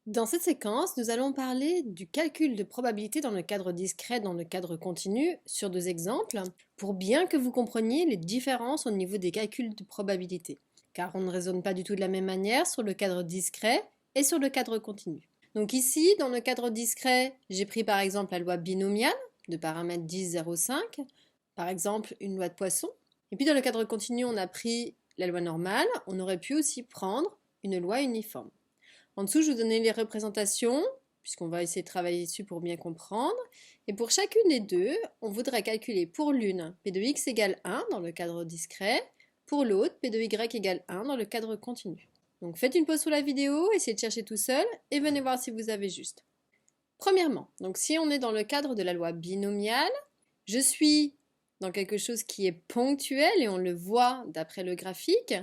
Dans cette séquence, nous allons parler du calcul de probabilité dans le cadre discret, dans le cadre continu, sur deux exemples, pour bien que vous compreniez les différences au niveau des calculs de probabilité, car on ne raisonne pas du tout de la même manière sur le cadre discret et sur le cadre continu. Donc ici, dans le cadre discret, j'ai pris par exemple la loi binomiale de paramètre 10, 0, 5, par exemple une loi de Poisson. Et puis dans le cadre continu, on a pris la loi normale, on aurait pu aussi prendre une loi uniforme. En dessous, je vous donnais les représentations, puisqu'on va essayer de travailler dessus pour bien comprendre. Et pour chacune des deux, on voudrait calculer pour l'une P de x égale 1 dans le cadre discret, pour l'autre P de y égale 1 dans le cadre continu. Donc faites une pause sur la vidéo, essayez de chercher tout seul et venez voir si vous avez juste. Premièrement, donc si on est dans le cadre de la loi binomiale, je suis dans quelque chose qui est ponctuel et on le voit d'après le graphique.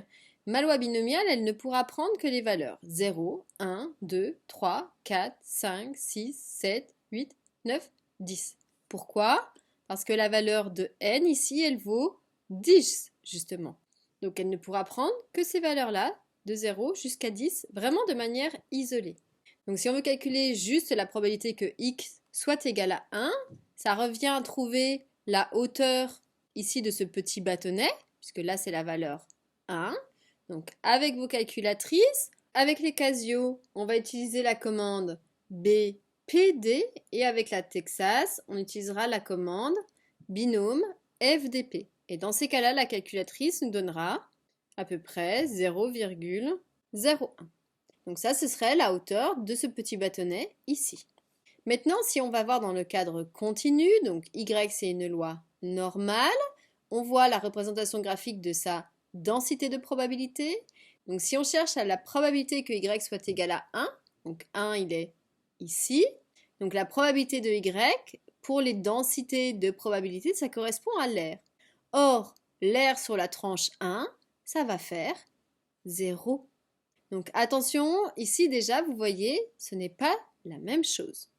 Ma loi binomiale, elle ne pourra prendre que les valeurs 0, 1, 2, 3, 4, 5, 6, 7, 8, 9, 10. Pourquoi? Parce que la valeur de n ici, elle vaut 10 justement. Donc elle ne pourra prendre que ces valeurs-là, de 0 jusqu'à 10, vraiment de manière isolée. Donc si on veut calculer juste la probabilité que x soit égal à 1, ça revient à trouver la hauteur ici de ce petit bâtonnet, puisque là c'est la valeur 1. Donc avec vos calculatrices, avec les Casio, on va utiliser la commande BPD et avec la Texas, on utilisera la commande binôme FDP. Et dans ces cas-là, la calculatrice nous donnera à peu près 0,01. Donc ça, ce serait la hauteur de ce petit bâtonnet ici. Maintenant, si on va voir dans le cadre continu, donc Y c'est une loi normale, on voit la représentation graphique de sa densité de probabilité. Donc si on cherche à la probabilité que Y soit égal à 1, donc 1 il est ici, donc la probabilité de Y pour les densités de probabilité, ça correspond à l'air. Or, l'air sur la tranche 1, ça va faire 0. Donc attention, ici déjà, vous voyez, ce n'est pas la même chose.